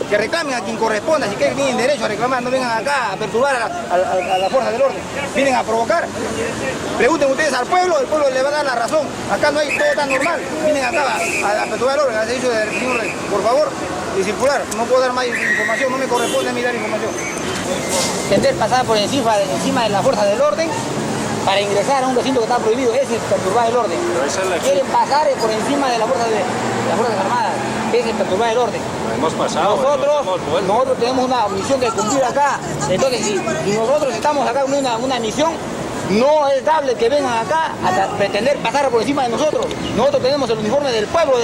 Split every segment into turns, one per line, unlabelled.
que reclamen a quien corresponda, si tienen derecho a reclamar, no vengan acá a perturbar a la fuerza del orden, vienen a provocar. Pregunten ustedes al pueblo, el pueblo le va a dar la razón, acá no hay todo tan normal, vienen acá a perturbar el orden, al servicio del señor, por favor, y circular, no puedo dar más información, no me corresponde a mí dar información. Pretender pasar por encima de la fuerza del orden para ingresar a un recinto que está prohibido, ese es perturbar el orden. Quieren pasar por encima de las Fuerzas Armadas, ese es perturbar el orden.
Hemos pasado.
Nosotros tenemos una misión que cumplir acá, entonces si nosotros estamos acá con una misión, no es dable que vengan acá a pretender pasar por encima de nosotros. Nosotros tenemos el uniforme del pueblo,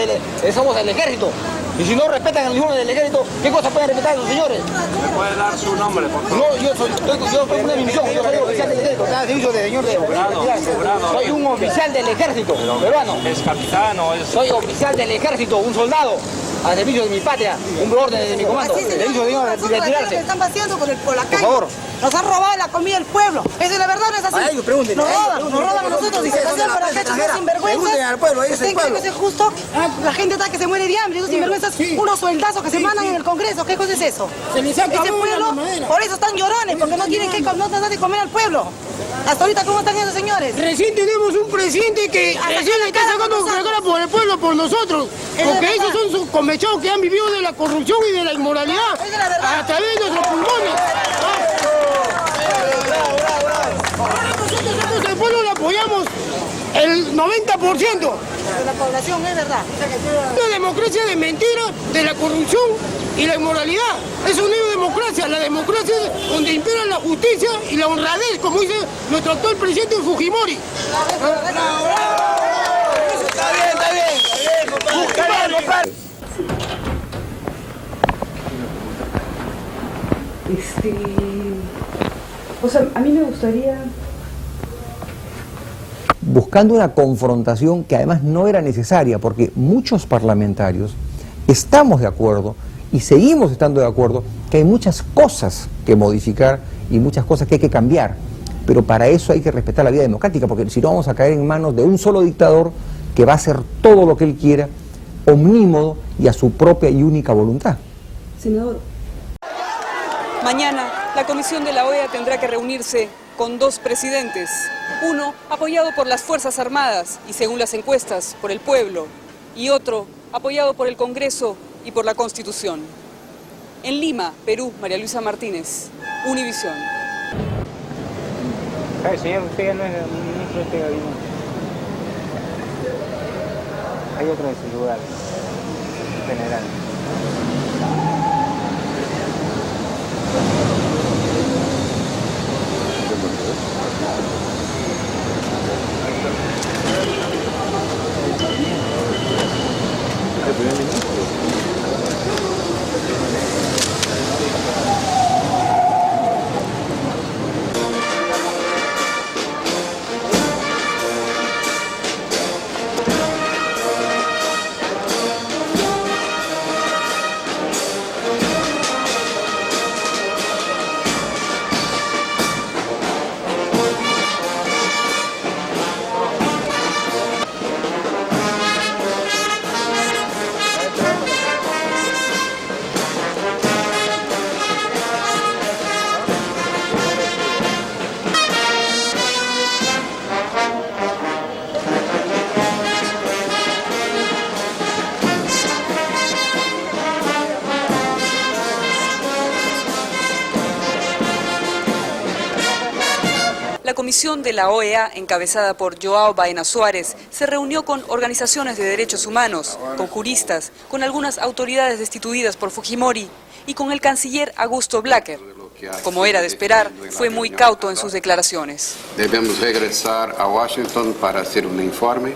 somos el ejército. Y si no respetan el uniforme del ejército, ¿qué cosas pueden respetar esos señores?
¿Me puede dar su nombre, por favor?
No, yo soy una misión, yo soy oficial del ejército, está al servicio del señor de... Soy un oficial del ejército peruano.
¿Es capitán o es...?
Soy oficial del ejército, un soldado, al servicio de mi patria, un orden de mi comando, el servicio de retirarse.
Están vaciando por la calle.
Por favor.
Nos han robado la comida del pueblo. Eso es la verdad, no es así.
A ellos pregúntenle.
Nos roban a nosotros y se pasean por la calle, son sinvergüenzas.
Pregúntenle al pueblo, ahí es el pueblo.
¿Usted cree que eso es justo? La gente está que se muere de hambre, esos sinvergüenzas, unos sueldazos que se mandan en el Congreso. ¿Qué cosa es eso? Ese pueblo, por eso están llorones, porque no quieren no dar de comer al pueblo. Hasta ahorita, ¿cómo están esos señores?
Recién tenemos un presidente que recién le está sacando la cara por el pueblo, por nosotros. Porque esos son sus convencidos que han vivido de la corrupción y de la inmoralidad a través de nuestros pulmones. Nosotros al pueblo le apoyamos el 90%.
De la población, es verdad.
Una democracia de mentira, de la corrupción y la inmoralidad. Eso no es democracia. La democracia es donde impera la justicia y la honradez, como dice nuestro actual presidente Fujimori.
O sea, a mí me gustaría...
Buscando una confrontación que además no era necesaria, porque muchos parlamentarios estamos de acuerdo y seguimos estando de acuerdo que hay muchas cosas que modificar y muchas cosas que hay que cambiar, pero para eso hay que respetar la vida democrática, porque si no vamos a caer en manos de un solo dictador que va a hacer todo lo que él quiera, omnímodo y a su propia y única voluntad.
Senador.
Mañana, la comisión de la OEA tendrá que reunirse con dos presidentes. Uno apoyado por las Fuerzas Armadas y, según las encuestas, por el pueblo. Y otro apoyado por el Congreso y por la Constitución. En Lima, Perú, María Luisa Martínez, Univisión.
Señor, usted ya no es ministro de este gabinete. Hay otro en su lugar, general.
La comisión de la OEA, encabezada por João Baena Suárez, se reunió con organizaciones de derechos humanos, con juristas, con algunas autoridades destituidas por Fujimori y con el canciller Augusto Blacker. Como era de esperar, fue muy cauto en sus declaraciones.
Debemos regresar a Washington para hacer un informe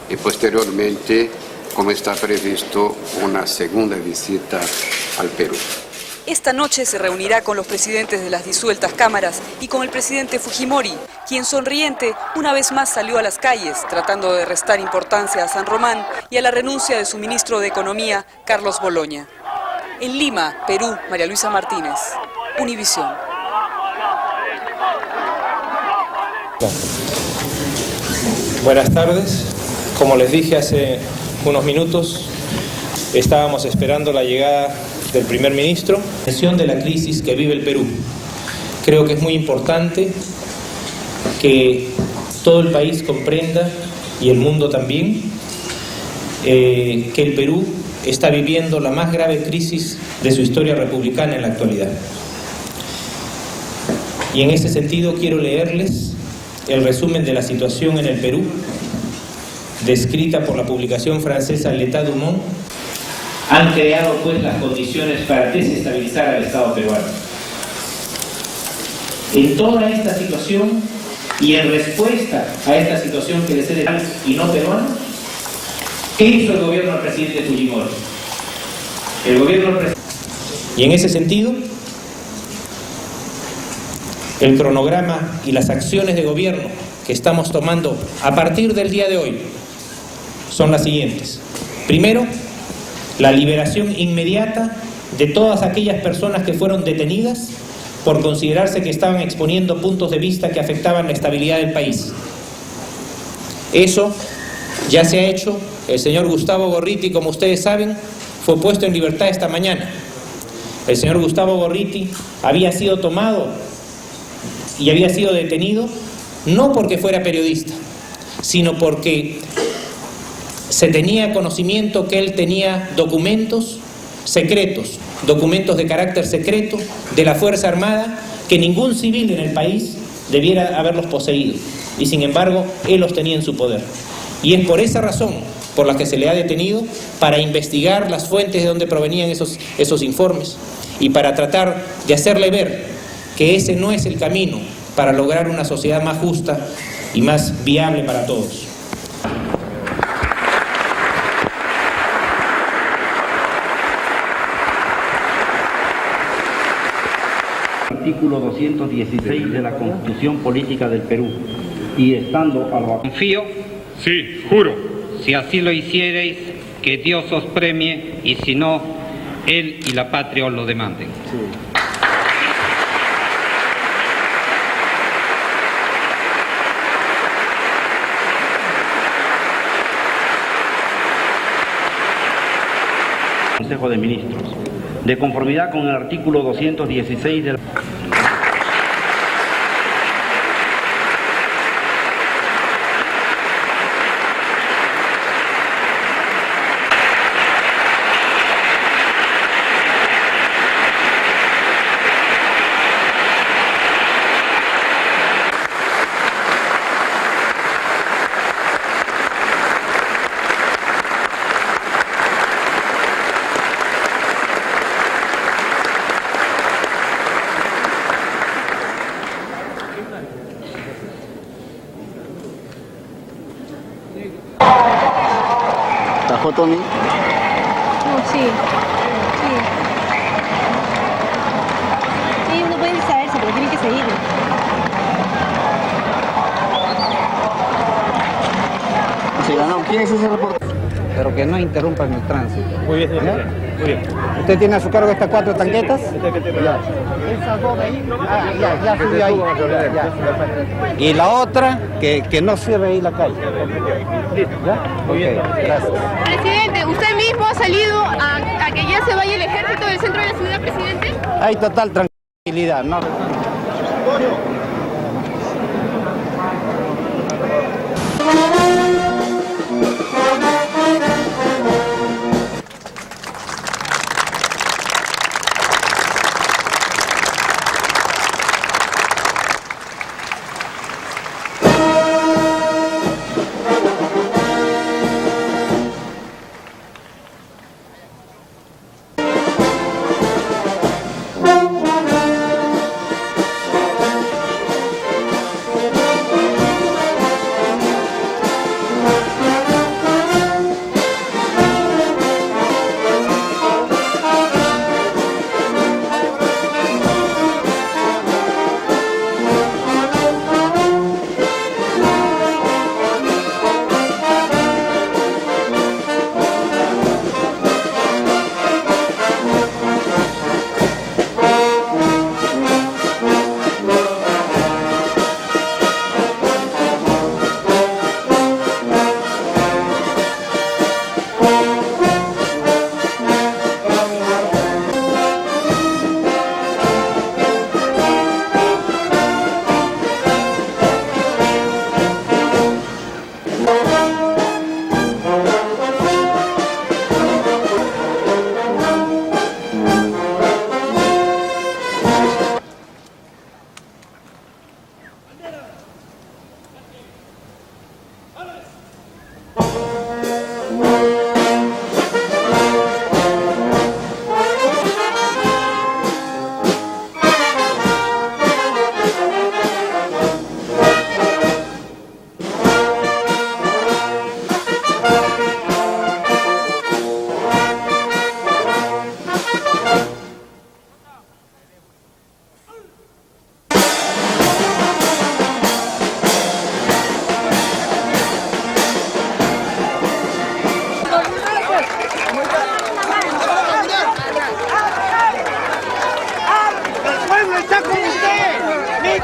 y posteriormente, como está previsto, una segunda visita al Perú.
Esta noche se reunirá con los presidentes de las disueltas cámaras y con el presidente Fujimori, quien sonriente una vez más salió a las calles tratando de restar importancia a San Román y a la renuncia de su ministro de Economía, Carlos Boloña. En Lima, Perú, María Luisa Martínez, Univisión.
Buenas tardes. Como les dije hace unos minutos, estábamos esperando la llegada
del primer ministro, de la crisis que vive el Perú. Creo que es muy importante que todo el país comprenda, y el mundo también, que el Perú está viviendo la más grave crisis de su historia republicana en la actualidad. Y en ese sentido quiero leerles el resumen de la situación en el Perú, descrita por la publicación francesa L'État du Monde. Han creado pues las condiciones para desestabilizar al Estado peruano. En toda esta situación y en respuesta a esta situación que les he dejado y no peruanos, ¿qué hizo el gobierno del presidente Fujimori? Y en ese sentido, el cronograma y las acciones de gobierno que estamos tomando a partir del día de hoy son las siguientes. Primero, la liberación inmediata de todas aquellas personas que fueron detenidas por considerarse que estaban exponiendo puntos de vista que afectaban la estabilidad del país. Eso ya se ha hecho. El señor Gustavo Gorriti, como ustedes saben, fue puesto en libertad esta mañana. El señor Gustavo Gorriti había sido tomado y había sido detenido no porque fuera periodista, sino porque se tenía conocimiento que él tenía documentos secretos, documentos de carácter secreto de la Fuerza Armada que ningún civil en el país debiera haberlos poseído. Y sin embargo, él los tenía en su poder. Y es por esa razón por la que se le ha detenido, para investigar las fuentes de donde provenían esos informes y para tratar de hacerle ver que ese no es el camino para lograr una sociedad más justa y más viable para todos.
Artículo 216 de la Constitución Política del Perú, y estando a lo...
Confío,
sí, juro,
si así lo hiciereis, que Dios os premie, y si no, Él y la patria os lo demanden.
Sí. Consejo de Ministros, de conformidad con el artículo 216 del...
Tony?
No, sí. Sí, uno puede distraerse, pero tiene que seguir.
Se ganó. ¿Quién es ese reportero?
Pero que no interrumpan el tránsito.
Muy bien, señor. Muy bien.
¿Usted tiene a su cargo estas 4 tanquetas?
Ya. Esas dos de ahí. Ya subió ahí. Ya.
Y la otra, que no cierre ahí la calle. ¿Ya?
Muy bien.
Gracias.
Presidente, ¿usted mismo ha salido a que ya se vaya el ejército del centro de la ciudad, presidente?
Hay total tranquilidad, ¿no?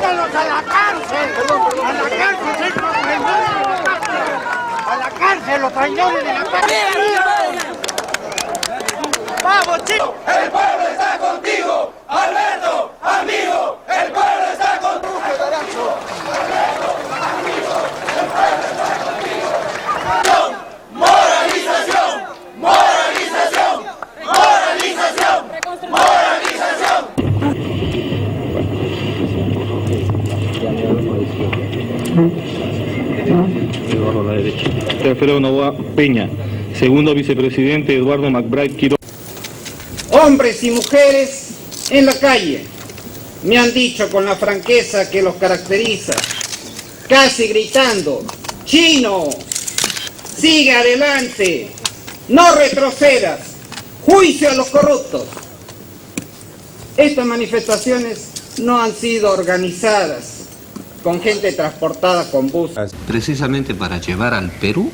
¡Mándalos a la cárcel! ¡A la cárcel! ¡A la cárcel, los traidores de la cárcel! ¡Vamos, chicos!
¡El pueblo está contigo! ¡Alberto, amigo! ¡El pueblo está contigo! ¡Alberto, amigo! ¡El pueblo está contigo! ¡Moralización! ¡Moralización! ¡Moralización! ¡Moralización!
Eduardo a la derecha. Alfredo Novoa Peña. Segundo vicepresidente Eduardo McBride Quiroga.
Hombres y mujeres en la calle me han dicho con la franqueza que los caracteriza, casi gritando: ¡Chino! ¡Sigue adelante! ¡No retrocedas! ¡Juicio a los corruptos! Estas manifestaciones no han sido organizadas con gente transportada con buses.
Precisamente para llevar al Perú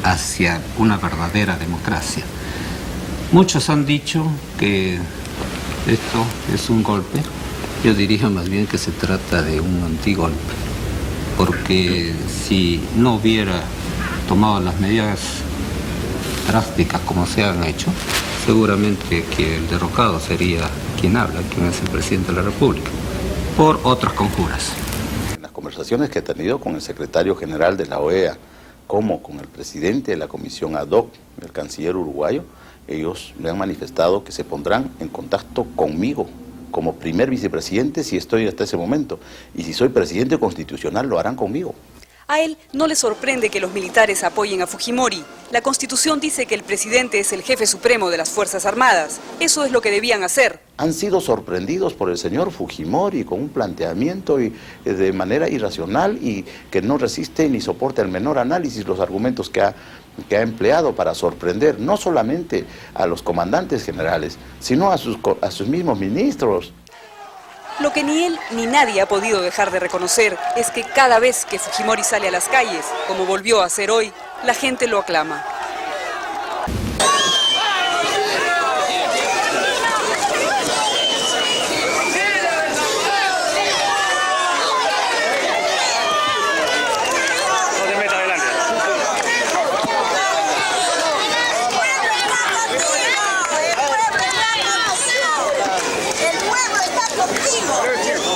hacia una verdadera democracia. Muchos han dicho que esto es un golpe. Yo diría más bien que se trata de un antigolpe, porque si no hubiera tomado las medidas drásticas como se han hecho, seguramente que el derrocado sería quien habla, quien es el presidente de la República, por otras conjuras.
En las conversaciones que he tenido con el secretario general de la OEA, como con el presidente de la comisión ad hoc, el canciller uruguayo, ellos me han manifestado que se pondrán en contacto conmigo como primer vicepresidente si estoy hasta ese momento, y si soy presidente constitucional lo harán conmigo.
A él no le sorprende que los militares apoyen a Fujimori. La Constitución dice que el presidente es el jefe supremo de las Fuerzas Armadas. Eso es lo que debían hacer.
Han sido sorprendidos por el señor Fujimori con un planteamiento de manera irracional y que no resiste ni soporta el menor análisis los argumentos que ha empleado para sorprender no solamente a los comandantes generales, sino a sus mismos ministros.
Lo que ni él ni nadie ha podido dejar de reconocer es que cada vez que Fujimori sale a las calles, como volvió a hacer hoy, la gente lo aclama.
¡El pueblo está contigo!